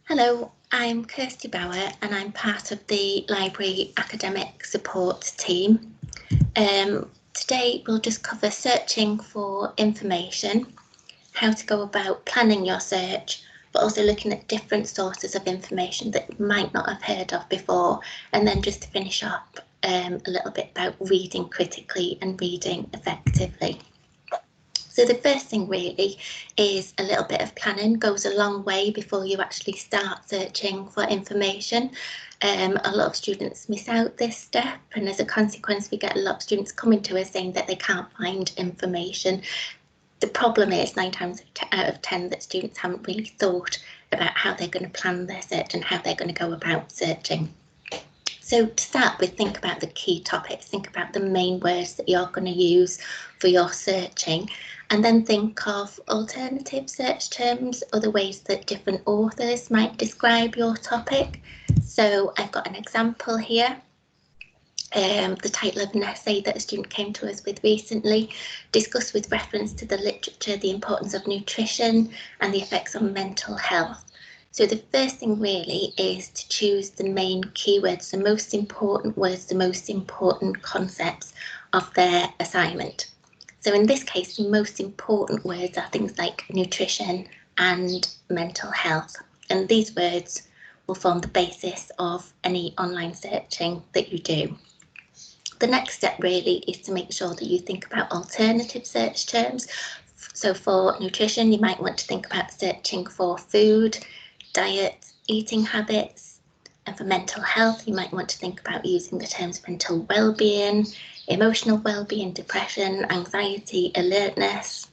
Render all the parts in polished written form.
Hello, I'm Kirsty Bauer and I'm part of the Library Academic Support team. Today we'll just cover searching for information, how to go about planning your search, but also looking at different sources of information that you might not have heard of before, and then just to finish up a little bit about reading critically and reading effectively. So the first thing really is a little bit of planning. Goes a long way before you actually start searching for information. A lot of students miss out this step, and as a consequence we get a lot of students coming to us saying that they can't find information. The problem is 9 times out of 10 that students haven't really thought about how they're going to plan their search and how they're going to go about searching. So to start with, think about the key topics, think about the main words that you're going to use for your searching, and then think of alternative search terms, other ways that different authors might describe your topic. So I've got an example here. The title of an essay that a student came to us with recently, discussed with reference to the literature, the importance of nutrition and the effects on mental health. So the first thing really is to choose the main keywords, the most important words, the most important concepts of their assignment. So in this case, the most important words are things like nutrition and mental health. And these words will form the basis of any online searching that you do. The next step really is to make sure that you think about alternative search terms. So for nutrition, you might want to think about searching for food, diet, eating habits, and for mental health you might want to think about using the terms mental well-being, emotional well-being, depression, anxiety, alertness.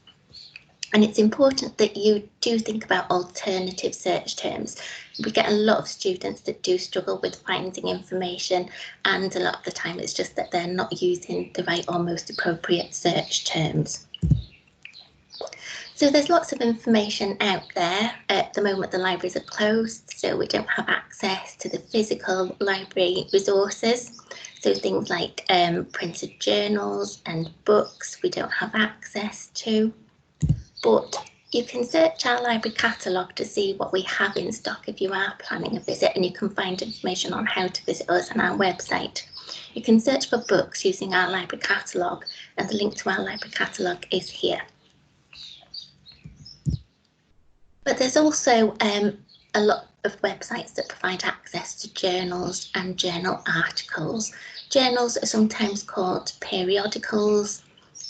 And it's important that you do think about alternative search terms. We get a lot of students that do struggle with finding information, and a lot of the time it's just that they're not using the right or most appropriate search terms. So there's lots of information out there. At the moment the libraries are closed, so we don't have access to the physical library resources. So things like printed journals and books we don't have access to. But you can search our library catalogue to see what we have in stock if you are planning a visit, and you can find information on how to visit us on our website. You can search for books using our library catalogue, and the link to our library catalogue is here. But there's also a lot of websites that provide access to journals and journal articles. Journals are sometimes called periodicals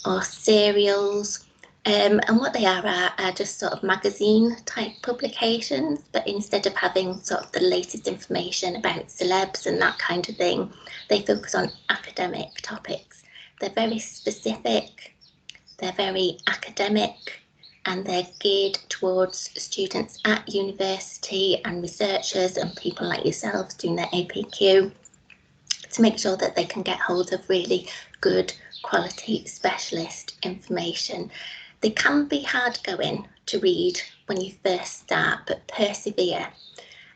or serials, and what they are just sort of magazine type publications, but instead of having sort of the latest information about celebs and that kind of thing, they focus on academic topics. They're very specific, they're very academic, and they're geared towards students at university and researchers and people like yourselves doing their EPQ to make sure that they can get hold of really good quality specialist information. They can be hard going to read when you first start, but persevere.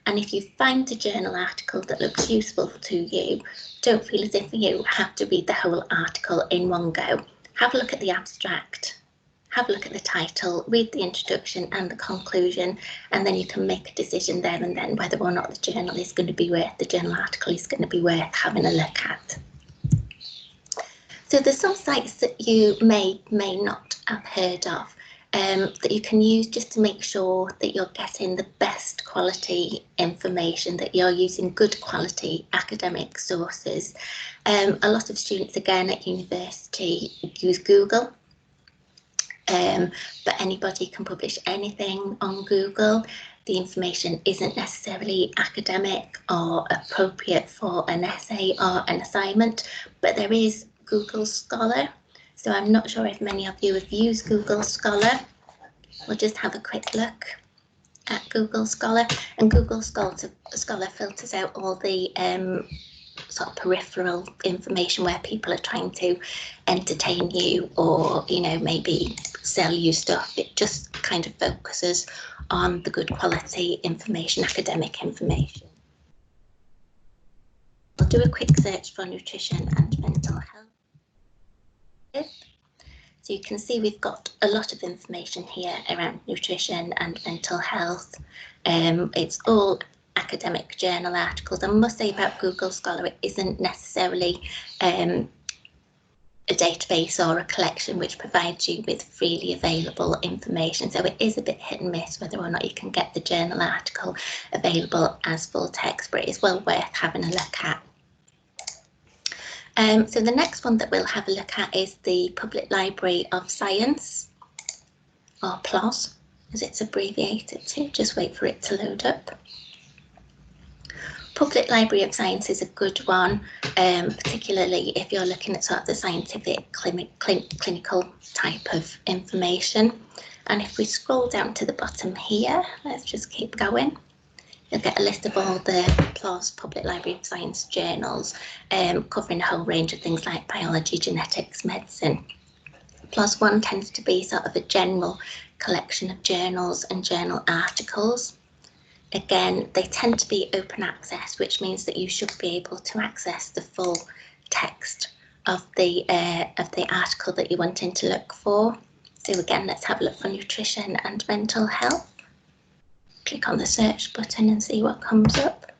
And if you find a journal article that looks useful to you, don't feel as if you have to read the whole article in one go. Have a look at the abstract. Have a look at the title, read the introduction and the conclusion, and then you can make a decision there and then whether or not the journal article is going to be worth having a look at. So there's some sites that you may not have heard of that you can use just to make sure that you're getting the best quality information, that you're using good quality academic sources. A lot of students again at university use Google. But anybody can publish anything on Google. The information isn't necessarily academic or appropriate for an essay or an assignment, but there is Google Scholar. So I'm not sure if many of you have used Google Scholar. We'll just have a quick look at Google Scholar, and Google Scholar filters out all the sort of peripheral information where people are trying to entertain you or, you know, maybe sell you stuff. It just kind of focuses on the good quality information, academic information. I'll do a quick search for nutrition and mental health. So you can see we've got a lot of information here around nutrition and mental health. It's all academic journal articles. I must say about Google Scholar, it isn't necessarily a database or a collection which provides you with freely available information. So it is a bit hit and miss whether or not you can get the journal article available as full text, but it is well worth having a look at. So the next one that we'll have a look at is the Public Library of Science, or PLOS, as it's abbreviated to. Just wait for it to load up. Public Library of Science is a good one, particularly if you're looking at sort of the scientific, clinical type of information. And if we scroll down to the bottom here, let's just keep going. You'll get a list of all the PLOS Public Library of Science journals, covering a whole range of things like biology, genetics, medicine. PLOS 1 tends to be sort of a general collection of journals and journal articles. Again, they tend to be open access, which means that you should be able to access the full text of the article that you're wanting to look for. So again, let's have a look for nutrition and mental health. Click on the search button and see what comes up.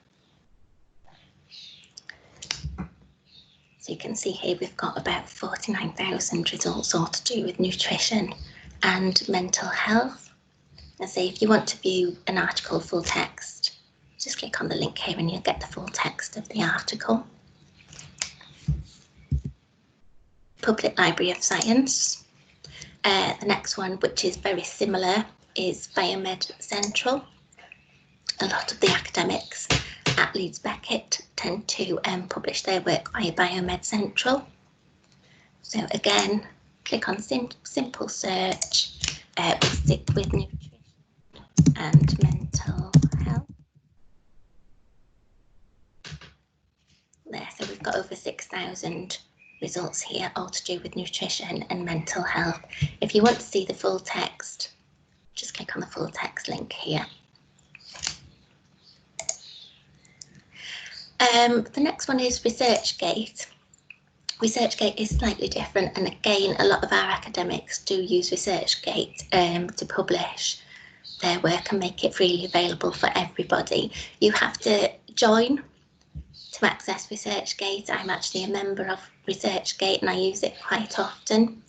So you can see here we've got about 49,000 results all to do with nutrition and mental health. And say if you want to view an article full text, just click on the link here and you'll get the full text of the article. Public Library of Science. The next one, which is very similar, is Biomed Central. A lot of the academics at Leeds Beckett tend to publish their work via Biomed Central. So again, click on simple search. We'll stick with nutrition and mental health. There, so we've got over 6,000 results here, all to do with nutrition and mental health. If you want to see the full text, just click on the full text link here. The next one is ResearchGate. ResearchGate is slightly different, and again, a lot of our academics do use ResearchGate to publish their work and make it freely available for everybody. You have to join to access ResearchGate. I'm actually a member of ResearchGate and I use it quite often.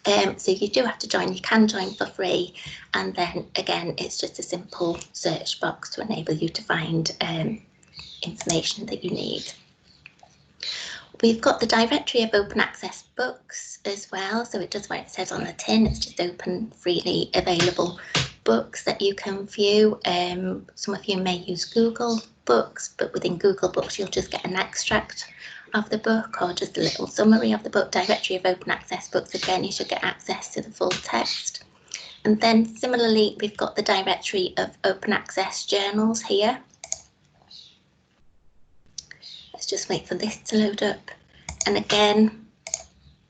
So you do have to join. You can join for free, and then again, it's just a simple search box to enable you to find information that you need. We've got the directory of open access books as well, so it does what it says on the tin. It's just open, freely available books that you can view. Some of you may use Google Books, but within Google Books you'll just get an extract of the book or just a little summary of the book. Directory of open access books, again, you should get access to the full text. And then similarly, we've got the directory of open access journals here. Let's just wait for this to load up. And again,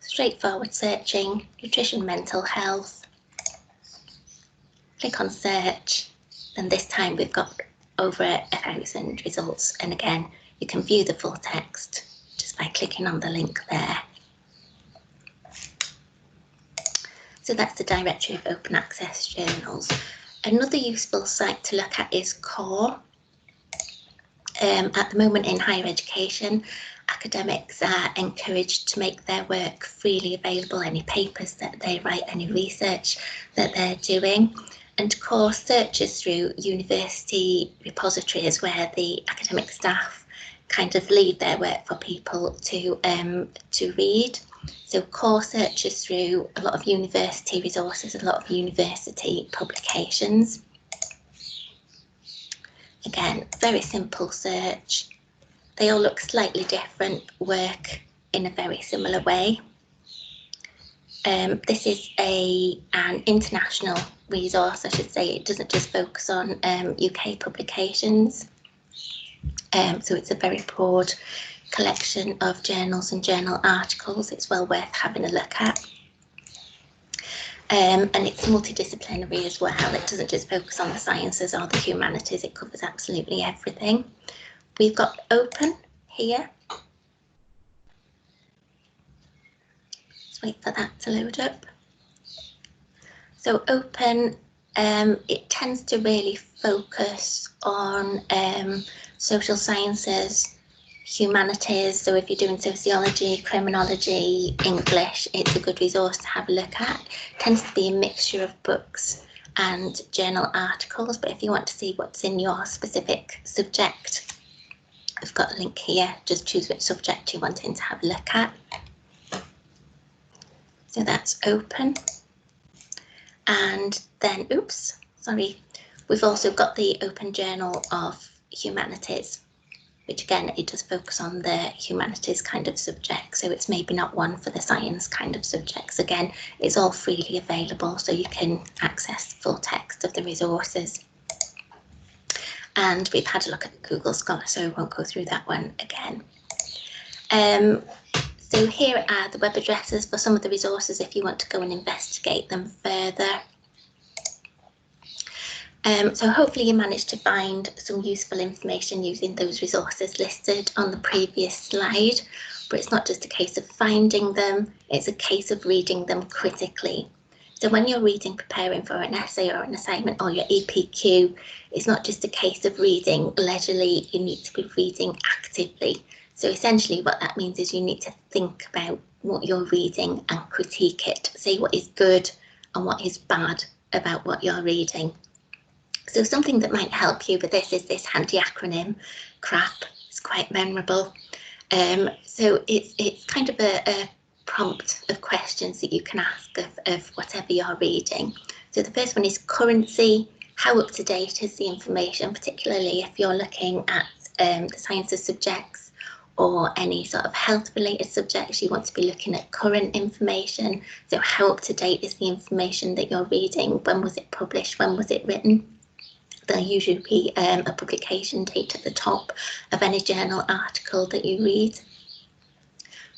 straightforward searching, nutrition, mental health. Click on search, and this time we've got over 1,000 results. And again, you can view the full text just by clicking on the link there. So that's the directory of open access journals. Another useful site to look at is CORE. At the moment in higher education, academics are encouraged to make their work freely available, any papers that they write, any research that they're doing. And CORE searches through university repositories where the academic staff kind of leave their work for people to read. So CORE searches through a lot of university resources, a lot of university publications. Again, very simple search. They all look slightly different, work in a very similar way. This is an international resource, I should say. It doesn't just focus on UK publications. So it's a very broad collection of journals and journal articles. It's well worth having a look at. And it's multidisciplinary as well. It doesn't just focus on the sciences or the humanities, it covers absolutely everything. We've got Open here. Just wait for that to load up. So open, it tends to really focus on social sciences, humanities. So if you're doing sociology, criminology, English, it's a good resource to have a look at. It tends to be a mixture of books and journal articles, but if you want to see what's in your specific subject, I've got a link here. Just choose which subject you're wanting to have a look at. So that's open. And then, oops, sorry, we've also got the Open Journal of Humanities, which again, it does focus on the humanities kind of subject. So it's maybe not one for the science kind of subjects. Again, it's all freely available, so you can access full text of the resources. And we've had a look at Google Scholar, so I won't go through that one again. So here are the web addresses for some of the resources if you want to go and investigate them further. So hopefully you managed to find some useful information using those resources listed on the previous slide, but it's not just a case of finding them, it's a case of reading them critically. So when you're reading, preparing for an essay or an assignment or your EPQ, it's not just a case of reading leisurely, you need to be reading actively. So essentially what that means is you need to think about what you're reading and critique it. Say what is good and what is bad about what you're reading. So something that might help you with this is this handy acronym, CRAP. It's quite memorable. So it's kind of a prompt of questions that you can ask of whatever you're reading. So the first one is currency. How up to date is the information, particularly if you're looking at the sciences subjects or any sort of health related subjects, you want to be looking at current information. So how up to date is the information that you're reading? When was it published? When was it written? There'll usually be a publication date at the top of any journal article that you read.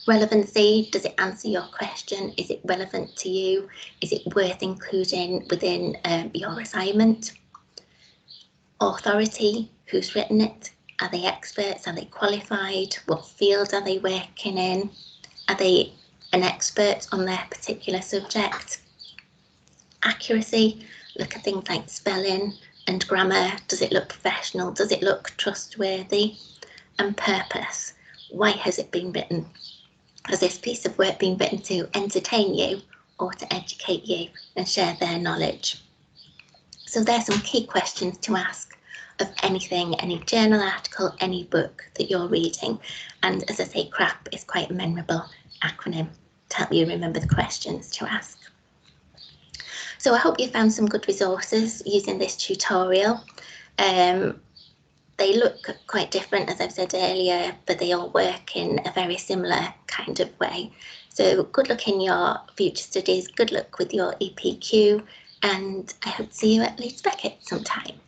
Relevancy, does it answer your question? Is it relevant to you? Is it worth including within your assignment? Authority, who's written it? Are they experts? Are they qualified? What field are they working in? Are they an expert on their particular subject? Accuracy, look at things like spelling and grammar. Does it look professional? Does it look trustworthy? And purpose, why has it been written? Has this piece of work been written to entertain you or to educate you and share their knowledge? So there's some key questions to ask of anything, any journal article, any book that you're reading. And as I say, CRAP is quite a memorable acronym to help you remember the questions to ask. So I hope you found some good resources using this tutorial. They look quite different, as I've said earlier, but they all work in a very similar kind of way. So good luck in your future studies, good luck with your EPQ, and I hope to see you at Leeds Beckett sometime.